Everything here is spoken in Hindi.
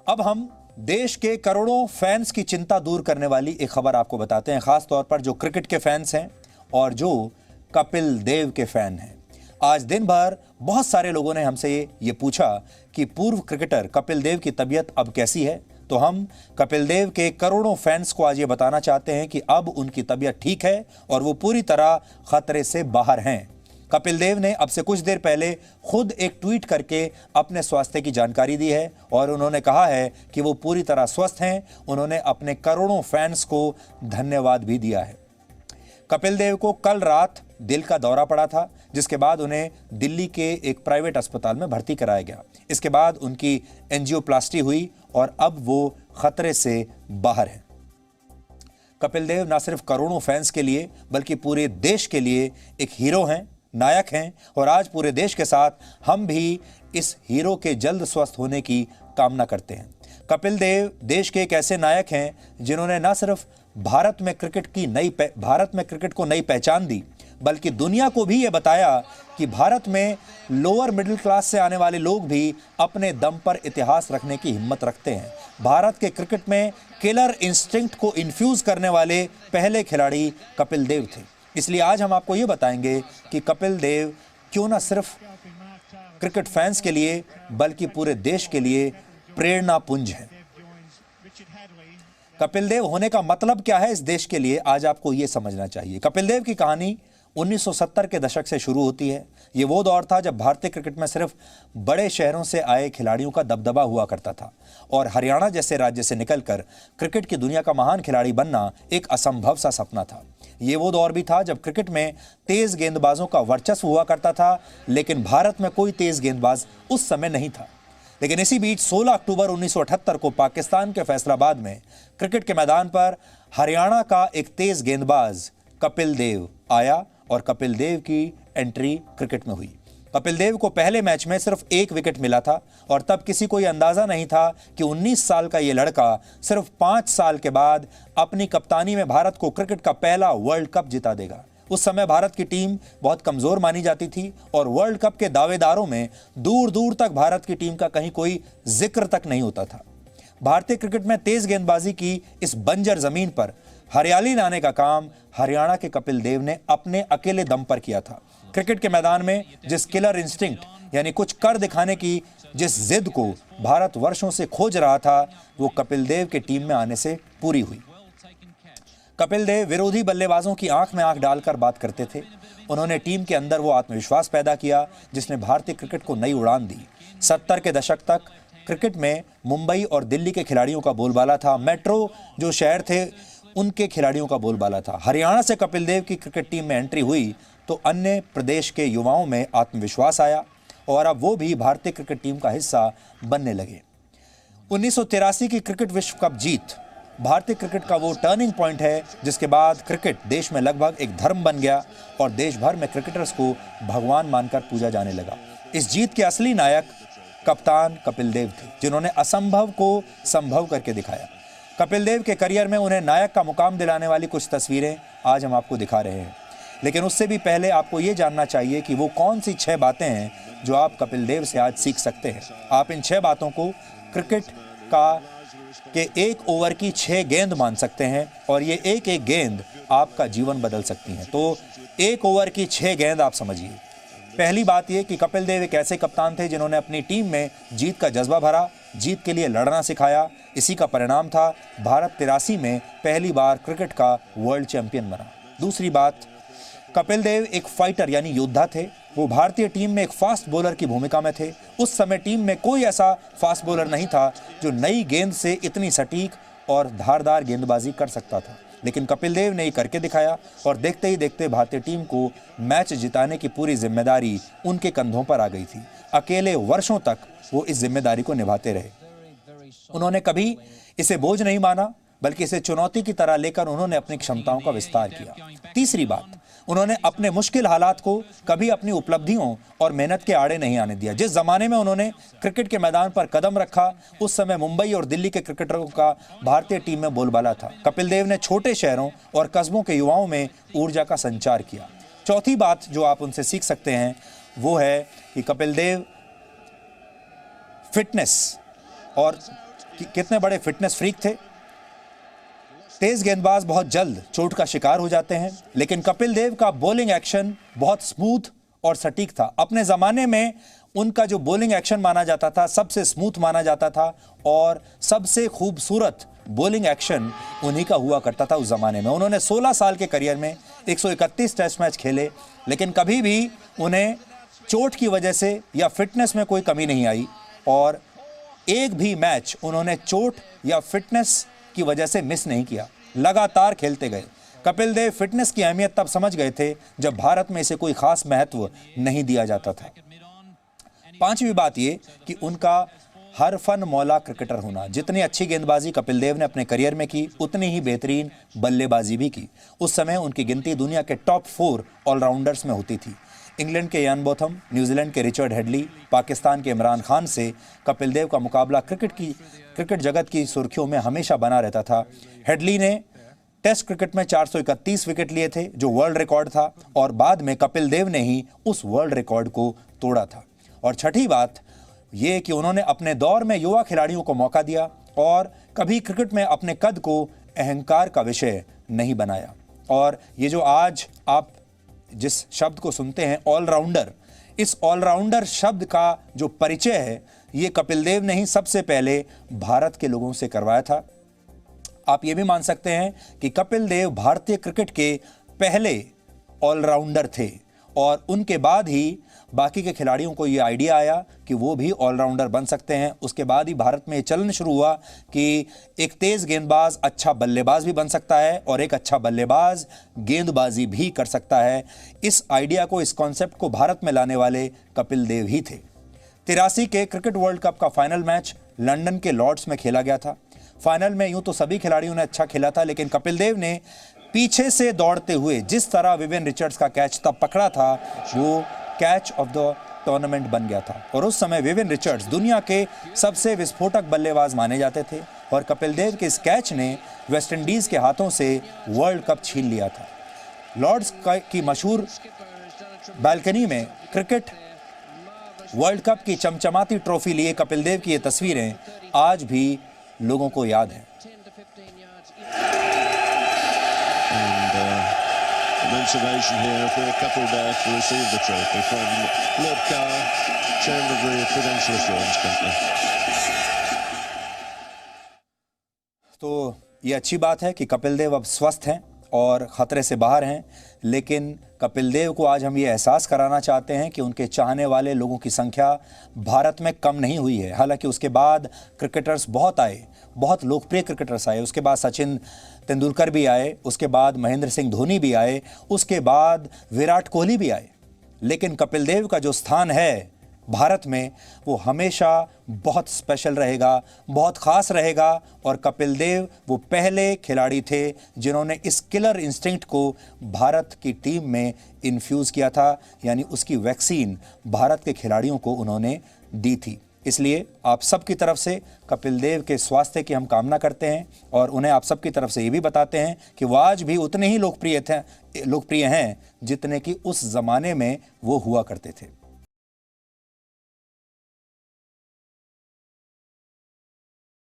अब हम देश के करोड़ों फैंस की चिंता दूर करने वाली एक खबर आपको बताते हैं, खास तौर पर जो क्रिकेट के फैंस हैं और जो कपिल देव के फैन हैं। आज दिन भर बहुत सारे लोगों ने हमसे ये पूछा कि पूर्व क्रिकेटर कपिल देव की तबीयत अब कैसी है। तो हम कपिल देव के करोड़ों फैंस को आज ये बताना चाहते हैं कि अब उनकी तबीयत ठीक है और वो पूरी तरह खतरे से बाहर हैं। कपिल देव ने अब से कुछ देर पहले खुद एक ट्वीट करके अपने स्वास्थ्य की जानकारी दी है और उन्होंने कहा है कि वो पूरी तरह स्वस्थ हैं। उन्होंने अपने करोड़ों फैंस को धन्यवाद भी दिया है। कपिल देव को कल रात दिल का दौरा पड़ा था, जिसके बाद उन्हें दिल्ली के एक प्राइवेट अस्पताल में भर्ती कराया गया। इसके बाद उनकी एंजियोप्लास्टी हुई और अब वो खतरे से बाहर हैं। कपिल देव न सिर्फ करोड़ों फैंस के लिए बल्कि पूरे देश के लिए एक हीरो हैं, नायक हैं और आज पूरे देश के साथ हम भी इस हीरो के जल्द स्वस्थ होने की कामना करते हैं। कपिल देव देश के एक ऐसे नायक हैं जिन्होंने न सिर्फ भारत में क्रिकेट को नई पहचान दी, बल्कि दुनिया को भी ये बताया कि भारत में लोअर मिडिल क्लास से आने वाले लोग भी अपने दम पर इतिहास रखने की हिम्मत रखते हैं। भारत के क्रिकेट में किलर इंस्टिंक्ट को इन्फ्यूज करने वाले पहले खिलाड़ी कपिल देव थे। इसलिए आज हम आपको ये बताएंगे कि कपिल देव क्यों न सिर्फ क्रिकेट फैंस के लिए बल्कि पूरे देश के लिए प्रेरणा पुंज हैं। कपिल देव होने का मतलब क्या है इस देश के लिए, आज आपको यह समझना चाहिए। कपिल देव की कहानी 1970 के दशक से शुरू होती है। ये वो दौर था जब भारतीय क्रिकेट में सिर्फ बड़े शहरों से आए खिलाड़ियों का दबदबा हुआ करता था और हरियाणा जैसे राज्य से निकलकर क्रिकेट की दुनिया का महान खिलाड़ी बनना एक असंभव सा सपना था। ये वो दौर भी था जब क्रिकेट में तेज गेंदबाजों का वर्चस्व हुआ करता था, लेकिन भारत में कोई तेज गेंदबाज उस समय नहीं था। लेकिन इसी बीच 16 अक्टूबर 1978 को पाकिस्तान के फैसलाबाद में क्रिकेट के मैदान पर हरियाणा का एक तेज गेंदबाज कपिल देव आया और कपिल देव की एंट्री क्रिकेट में हुई। कपिल देव को पहले मैच में सिर्फ 1 विकेट मिला था और तब किसी को यह अंदाजा नहीं था कि 19 साल का यह लड़का सिर्फ 5 साल के बाद अपनी कप्तानी में भारत को क्रिकेट का पहला वर्ल्ड कप जिता देगा। उस समय भारत की टीम बहुत कमजोर मानी जाती थी और वर्ल्ड कप के दावेदारों में दूर दूर तक भारत की टीम का कहीं कोई जिक्र तक नहीं होता था। भारतीय क्रिकेट में तेज गेंदबाजी की इस बंजर जमीन पर हरियाली लाने का काम हरियाणा के कपिल देव ने अपने अकेले दम पर किया था। क्रिकेट के मैदान में जिस किलर इंस्टिंक्ट यानी कुछ कर दिखाने की जिस जिद को भारत वर्षों से खोज रहा था, वो कपिल देव के टीम में आने से पूरी हुई। कपिल देव विरोधी बल्लेबाजों की आंख में आंख डालकर बात करते थे। उन्होंने टीम के अंदर वो आत्मविश्वास पैदा किया जिसने भारतीय क्रिकेट को नई उड़ान दी। 70 के दशक तक क्रिकेट में मुंबई और दिल्ली के खिलाड़ियों का बोलबाला था। मेट्रो जो शहर थे उनके खिलाड़ियों का बोलबाला था। हरियाणा से कपिल देव की क्रिकेट टीम में एंट्री हुई तो अन्य प्रदेश के युवाओं में आत्मविश्वास आया और अब वो भी भारतीय क्रिकेट टीम का हिस्सा बनने लगे। 1983 की क्रिकेट विश्व कप जीत भारतीय क्रिकेट का वो टर्निंग पॉइंट है जिसके बाद क्रिकेट देश में लगभग एक धर्म बन गया और देश भर में क्रिकेटर्स को भगवान मानकर पूजा जाने लगा। इस जीत के असली नायक कप्तान कपिल देव थे, जिन्होंने असंभव को संभव करके दिखाया। कपिल देव के करियर में उन्हें नायक का मुकाम दिलाने वाली कुछ तस्वीरें आज हम आपको दिखा रहे हैं, लेकिन उससे भी पहले आपको ये जानना चाहिए कि वो कौन सी 6 बातें हैं जो आप कपिल देव से आज सीख सकते हैं। आप इन 6 बातों को क्रिकेट के 1 ओवर की 6 गेंद मान सकते हैं और ये एक एक गेंद आपका जीवन बदल सकती हैं। तो 1 ओवर की 6 गेंद आप समझिए। पहली बात यह कि कपिल देव एक ऐसे कप्तान थे जिन्होंने अपनी टीम में जीत का जज्बा भरा, जीत के लिए लड़ना सिखाया। इसी का परिणाम था भारत 83 में पहली बार क्रिकेट का वर्ल्ड चैंपियन बना। दूसरी बात, कपिल देव एक फाइटर यानी योद्धा थे। वो भारतीय टीम में एक फास्ट बॉलर की भूमिका में थे। उस समय टीम में कोई ऐसा फास्ट बॉलर नहीं था जो नई गेंद से इतनी सटीक और धारदार गेंदबाजी कर सकता था, लेकिन कपिल देव ने ये करके दिखाया और देखते ही देखते भारतीय टीम को मैच जिताने की पूरी जिम्मेदारी उनके कंधों पर आ गई थी। अकेले वर्षों तक वो इस जिम्मेदारी को निभाते रहे। उन्होंने कभी इसे बोझ नहीं माना, बल्कि इसे चुनौती की तरह लेकर उन्होंने अपनी क्षमताओं का विस्तार किया। तीसरी बात, उन्होंने अपने मुश्किल हालात को कभी अपनी उपलब्धियों और मेहनत के आड़े नहीं आने दिया। जिस जमाने में उन्होंने क्रिकेट के मैदान पर कदम रखा, उस समय मुंबई और दिल्ली के क्रिकेटरों का भारतीय टीम में बोलबाला था। कपिल देव ने छोटे शहरों और कस्बों के युवाओं में ऊर्जा का संचार किया। चौथी बात जो आप उनसे सीख सकते हैं वो है कि कपिल देव फिटनेस और कितने बड़े फिटनेस फ्रीक थे। तेज गेंदबाज बहुत जल्द चोट का शिकार हो जाते हैं, लेकिन कपिल देव का बॉलिंग एक्शन बहुत स्मूथ और सटीक था। अपने ज़माने में उनका जो बॉलिंग एक्शन माना जाता था सबसे स्मूथ माना जाता था और सबसे खूबसूरत बॉलिंग एक्शन उन्हीं का हुआ करता था उस ज़माने में। उन्होंने 16 साल के करियर में 131 टेस्ट मैच खेले, लेकिन कभी भी उन्हें चोट की वजह से या फिटनेस में कोई कमी नहीं आई और एक भी मैच उन्होंने चोट या फिटनेस की वजह से मिस नहीं किया, लगातार खेलते गए। कपिल देव फिटनेस की अहमियत तब समझ गए थे जब भारत में इसे कोई खास महत्व नहीं दिया जाता था। पांचवी बात यह कि उनका हर फन मौला क्रिकेटर होना। जितनी अच्छी गेंदबाजी कपिल देव ने अपने करियर में की, उतनी ही बेहतरीन बल्लेबाजी भी की। उस समय उनकी गिनती दुनिया के टॉप 4 ऑलराउंडर्स में होती थी। इंग्लैंड के यान बोथम, न्यूजीलैंड के रिचर्ड हेडली, पाकिस्तान के इमरान खान से कपिल देव का मुकाबला क्रिकेट जगत की सुर्खियों में हमेशा बना रहता था। हेडली ने टेस्ट क्रिकेट में 431 विकेट लिए थे, जो वर्ल्ड रिकॉर्ड था, और बाद में कपिल देव ने ही उस वर्ल्ड रिकॉर्ड को तोड़ा था। और छठी बात ये कि उन्होंने अपने दौर में युवा खिलाड़ियों को मौका दिया और कभी क्रिकेट में अपने कद को अहंकार का विषय नहीं बनाया। और ये जो आज आप जिस शब्द को सुनते हैं ऑलराउंडर, इस ऑलराउंडर शब्द का जो परिचय है ये कपिल देव ने ही सबसे पहले भारत के लोगों से करवाया था। आप ये भी मान सकते हैं कि कपिल देव भारतीय क्रिकेट के पहले ऑलराउंडर थे और उनके बाद ही बाकी के खिलाड़ियों को ये आइडिया आया कि वो भी ऑलराउंडर बन सकते हैं। उसके बाद ही भारत में ये चलन शुरू हुआ कि एक तेज गेंदबाज अच्छा बल्लेबाज भी बन सकता है और एक अच्छा बल्लेबाज गेंदबाजी भी कर सकता है। इस आइडिया को, इस कॉन्सेप्ट को भारत में लाने वाले कपिल देव ही थे। 83 के क्रिकेट वर्ल्ड कप का फाइनल मैच लंदन के लॉर्ड्स में खेला गया था। फाइनल में यूं तो सभी खिलाड़ियों ने अच्छा खेला था, लेकिन कपिल देव ने पीछे से दौड़ते हुए जिस तरह विवियन रिचर्ड्स का कैच तब पकड़ा था, वो कैच ऑफ द टूर्नामेंट बन गया था। और उस समय विवियन रिचर्ड्स दुनिया के सबसे विस्फोटक बल्लेबाज माने जाते थे और कपिल देव के इस कैच ने वेस्टइंडीज के हाथों से वर्ल्ड कप छीन लिया था। लॉर्ड्स की मशहूर बालकनी में क्रिकेट वर्ल्ड कप की चमचमाती ट्रॉफी लिए कपिल देव की ये तस्वीरें आज भी लोगों को याद हैं। Immense ovation here for Kapil Dev to receive the trophy from Lord Carr, Chairman of the Prudential Assurance Company. तो ये अच्छी बात है कि कपिल देव अब स्वस्थ हैं और ख़तरे से बाहर हैं, लेकिन कपिल देव को आज हम ये एहसास कराना चाहते हैं कि उनके चाहने वाले लोगों की संख्या भारत में कम नहीं हुई है। हालांकि उसके बाद क्रिकेटर्स बहुत आए, बहुत लोकप्रिय क्रिकेटर्स आए। उसके बाद सचिन तेंदुलकर भी आए, उसके बाद महेंद्र सिंह धोनी भी आए, उसके बाद विराट कोहली भी आए, लेकिन कपिल देव का जो स्थान है भारत में वो हमेशा बहुत स्पेशल रहेगा, बहुत ख़ास रहेगा। और कपिल देव वो पहले खिलाड़ी थे जिन्होंने इस किलर इंस्टिंक्ट को भारत की टीम में इन्फ्यूज़ किया था, यानी उसकी वैक्सीन भारत के खिलाड़ियों को उन्होंने दी थी। इसलिए आप सबकी तरफ से कपिल देव के स्वास्थ्य की हम कामना करते हैं और उन्हें आप सबकी तरफ से ये भी बताते हैं कि वो आज भी उतने ही लोकप्रिय हैं जितने कि उस ज़माने में वो हुआ करते थे।